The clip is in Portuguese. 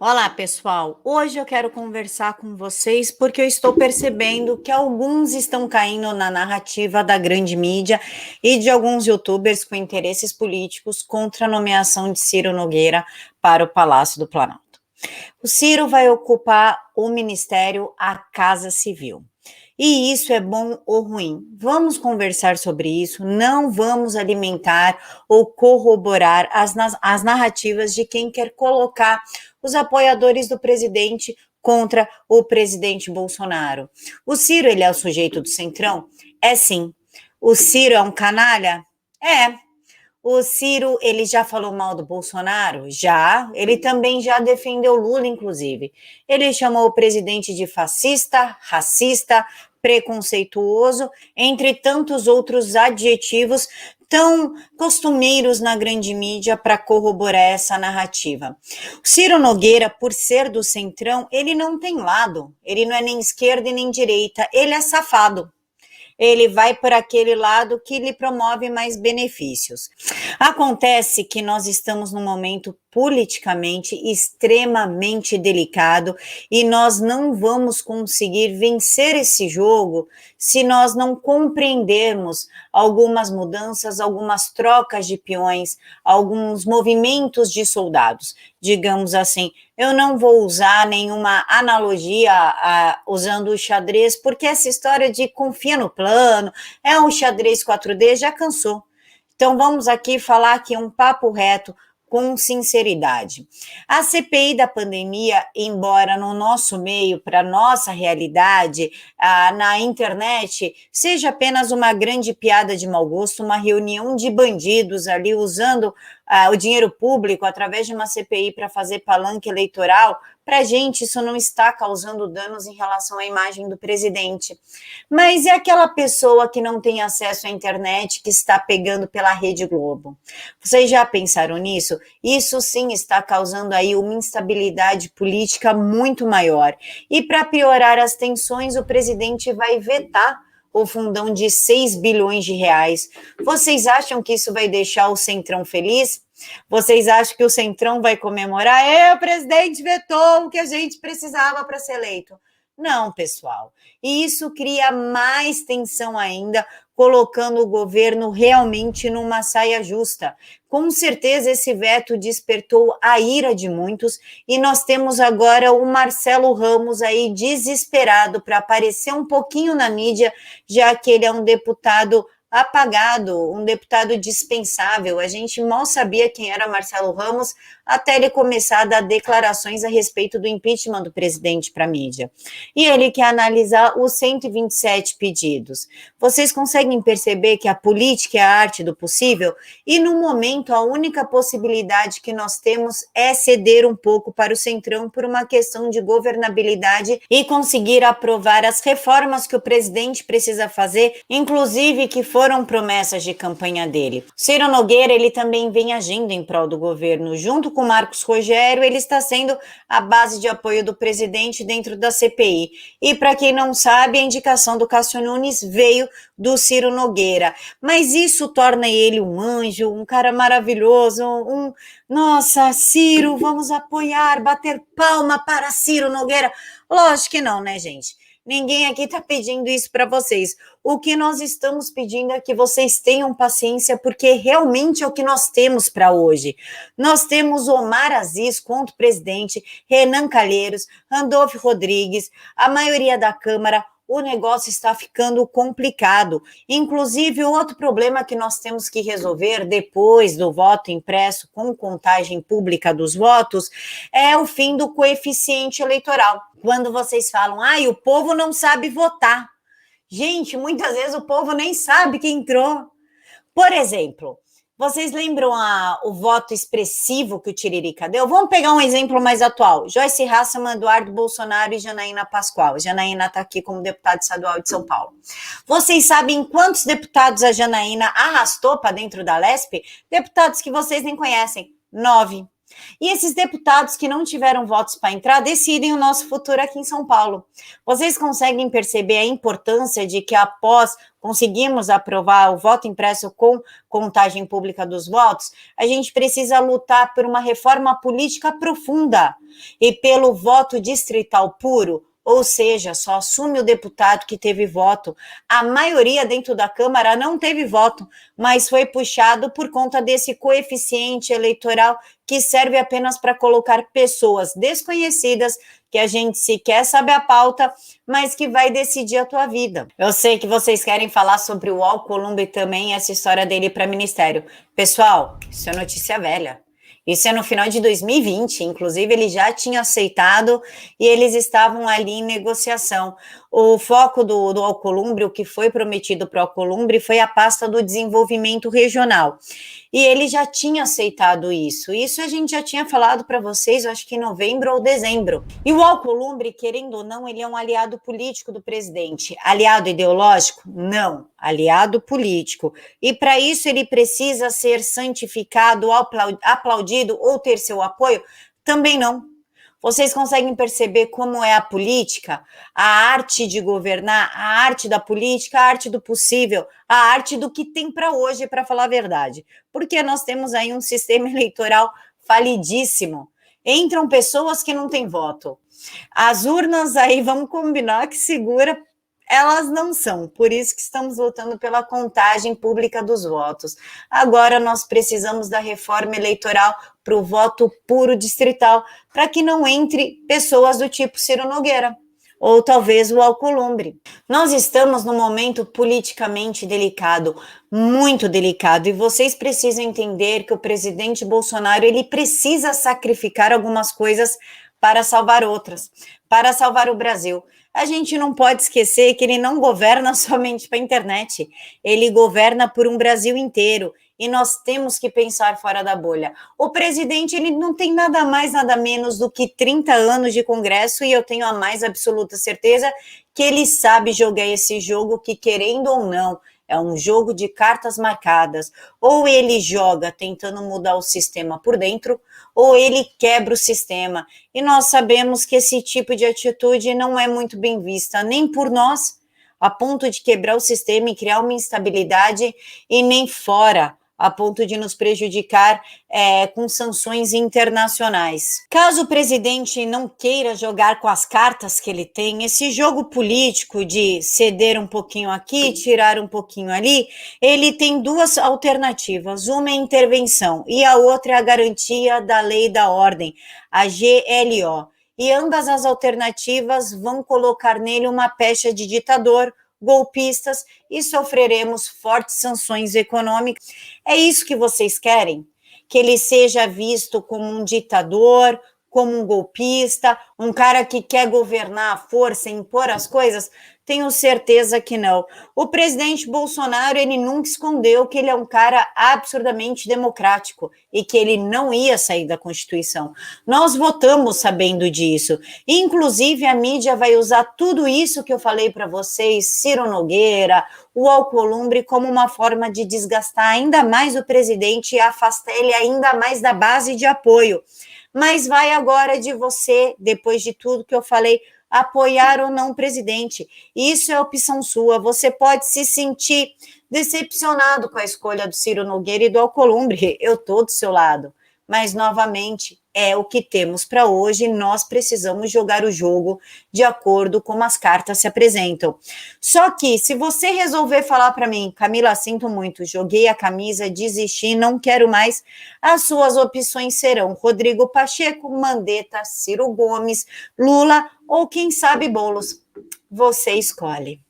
Olá, pessoal. Hoje eu quero conversar com vocês porque eu estou percebendo que alguns estão caindo na narrativa da grande mídia e de alguns youtubers com interesses políticos contra a nomeação de Ciro Nogueira para o Palácio do Planalto. O Ciro vai ocupar o Ministério à Casa Civil. E isso é bom ou ruim? Vamos conversar sobre isso, não vamos alimentar ou corroborar as narrativas de quem quer colocar os apoiadores do presidente contra o presidente Bolsonaro. O Ciro, ele é o sujeito do Centrão? É sim. O Ciro é um canalha? É. O Ciro, ele já falou mal do Bolsonaro? Já. Ele também já defendeu Lula, inclusive. Ele chamou o presidente de fascista, racista, preconceituoso, entre tantos outros adjetivos tão costumeiros na grande mídia para corroborar essa narrativa. O Ciro Nogueira, por ser do Centrão, ele não tem lado. Ele não é nem esquerda e nem direita. Ele é safado. Ele vai por aquele lado que lhe promove mais benefícios. Acontece que nós estamos num momento politicamente extremamente delicado e nós não vamos conseguir vencer esse jogo se nós não compreendermos algumas mudanças, algumas trocas de peões, alguns movimentos de soldados. Digamos assim, eu não vou usar nenhuma analogia usando o xadrez, porque essa história de confia no plano, é um xadrez 4D, já cansou. Então vamos aqui falar aqui um papo reto, com sinceridade. A CPI da pandemia, embora no nosso meio, para nossa realidade, na internet, seja apenas uma grande piada de mau gosto, uma reunião de bandidos ali usando o dinheiro público através de uma CPI para fazer palanque eleitoral, para a gente isso não está causando danos em relação à imagem do presidente. Mas é aquela pessoa que não tem acesso à internet, que está pegando pela Rede Globo. Vocês já pensaram nisso? Isso sim está causando aí uma instabilidade política muito maior. E para piorar as tensões, o presidente vai vetar o fundão de 6 bilhões de reais. Vocês acham que isso vai deixar o Centrão feliz? Vocês acham que o Centrão vai comemorar? O presidente vetou o que a gente precisava para ser eleito. Não, pessoal. E isso cria mais tensão ainda, colocando o governo realmente numa saia justa. Com certeza esse veto despertou a ira de muitos e nós temos agora o Marcelo Ramos aí desesperado para aparecer um pouquinho na mídia, já que ele é um deputado apagado, um deputado dispensável. A gente mal sabia quem era Marcelo Ramos até ele começar a dar declarações a respeito do impeachment do presidente para a mídia. E ele quer analisar os 127 pedidos. Vocês conseguem perceber que a política é a arte do possível? E no momento a única possibilidade que nós temos é ceder um pouco para o Centrão por uma questão de governabilidade e conseguir aprovar as reformas que o presidente precisa fazer, inclusive que foram promessas de campanha dele. Ciro Nogueira, ele também vem agindo em prol do governo. Junto com Marcos Rogério, ele está sendo a base de apoio do presidente dentro da CPI. E para quem não sabe, a indicação do Cássio Nunes veio do Ciro Nogueira. Mas isso torna ele um anjo, um cara maravilhoso, nossa, Ciro, vamos apoiar, bater palma para Ciro Nogueira. Lógico que não, né, gente? Ninguém aqui está pedindo isso para vocês. O que nós estamos pedindo é que vocês tenham paciência, porque realmente é o que nós temos para hoje. Nós temos Omar Aziz contra o presidente, Renan Calheiros, Randolfo Rodrigues, a maioria da Câmara. O negócio está ficando complicado. Inclusive, outro problema que nós temos que resolver depois do voto impresso com contagem pública dos votos é o fim do coeficiente eleitoral. Quando vocês falam, o povo não sabe votar. Gente, muitas vezes o povo nem sabe quem entrou. Por exemplo, vocês lembram o voto expressivo que o Tiririca deu? Vamos pegar um exemplo mais atual. Joyce Hasselmann, Eduardo Bolsonaro e Janaína Pascoal. Janaína está aqui como deputada estadual de São Paulo. Vocês sabem quantos deputados a Janaína arrastou para dentro da Lespe? Deputados que vocês nem conhecem. 9. E esses deputados que não tiveram votos para entrar decidem o nosso futuro aqui em São Paulo. Vocês conseguem perceber a importância de que após conseguimos aprovar o voto impresso com contagem pública dos votos, a gente precisa lutar por uma reforma política profunda e pelo voto distrital puro, ou seja, só assume o deputado que teve voto. A maioria dentro da Câmara não teve voto, mas foi puxado por conta desse coeficiente eleitoral que serve apenas para colocar pessoas desconhecidas, que a gente sequer sabe a pauta, mas que vai decidir a tua vida. Eu sei que vocês querem falar sobre o Alcolumbre também, essa história dele para ministério. Pessoal, isso é notícia velha. Isso é no final de 2020, inclusive ele já tinha aceitado e eles estavam ali em negociação. O foco do Alcolumbre, o que foi prometido para o Alcolumbre, foi a pasta do desenvolvimento regional. E ele já tinha aceitado isso. Isso a gente já tinha falado para vocês, eu acho que em novembro ou dezembro. E o Alcolumbre, querendo ou não, ele é um aliado político do presidente. Aliado ideológico? Não. Aliado político. E para isso ele precisa ser santificado, aplaudido ou ter seu apoio? Também não. Vocês conseguem perceber como é a política, a arte de governar, a arte da política, a arte do possível, a arte do que tem para hoje, para falar a verdade. Porque nós temos aí um sistema eleitoral falidíssimo. Entram pessoas que não têm voto. As urnas aí, vamos combinar que segura, elas não são, por isso que estamos lutando pela contagem pública dos votos. Agora nós precisamos da reforma eleitoral para o voto puro distrital, para que não entre pessoas do tipo Ciro Nogueira, ou talvez o Alcolumbre. Nós estamos num momento politicamente delicado, muito delicado, e vocês precisam entender que o presidente Bolsonaro, ele precisa sacrificar algumas coisas para salvar outras, para salvar o Brasil. A gente não pode esquecer que ele não governa somente para a internet, ele governa por um Brasil inteiro, e nós temos que pensar fora da bolha. O presidente, ele não tem nada mais, nada menos do que 30 anos de Congresso, e eu tenho a mais absoluta certeza que ele sabe jogar esse jogo que, querendo ou não, é um jogo de cartas marcadas. Ou ele joga tentando mudar o sistema por dentro, ou ele quebra o sistema. E nós sabemos que esse tipo de atitude não é muito bem vista, nem por nós, a ponto de quebrar o sistema e criar uma instabilidade, e nem fora, a ponto de nos prejudicar com sanções internacionais. Caso o presidente não queira jogar com as cartas que ele tem, esse jogo político de ceder um pouquinho aqui, tirar um pouquinho ali, ele tem duas alternativas. Uma é intervenção e a outra é a garantia da lei e da ordem, a GLO. E ambas as alternativas vão colocar nele uma pecha de ditador, golpistas, e sofreremos fortes sanções econômicas. É isso que vocês querem? Que ele seja visto como um ditador, como um golpista, um cara que quer governar à força, impor as coisas? Tenho certeza que não. O presidente Bolsonaro, ele nunca escondeu que ele é um cara absurdamente democrático e que ele não ia sair da Constituição. Nós votamos sabendo disso. Inclusive, a mídia vai usar tudo isso que eu falei para vocês, Ciro Nogueira, o Alcolumbre, como uma forma de desgastar ainda mais o presidente e afastar ele ainda mais da base de apoio. Mas vai agora de você, depois de tudo que eu falei, apoiar ou não o presidente. Isso é opção sua. Você pode se sentir decepcionado com a escolha do Ciro Nogueira e do Alcolumbre. Eu estou do seu lado. Mas, novamente, é o que temos para hoje. Nós precisamos jogar o jogo de acordo com como as cartas se apresentam. Só que, se você resolver falar para mim, Camila, sinto muito, joguei a camisa, desisti, não quero mais, as suas opções serão Rodrigo Pacheco, Mandetta, Ciro Gomes, Lula ou, quem sabe, Boulos. Você escolhe.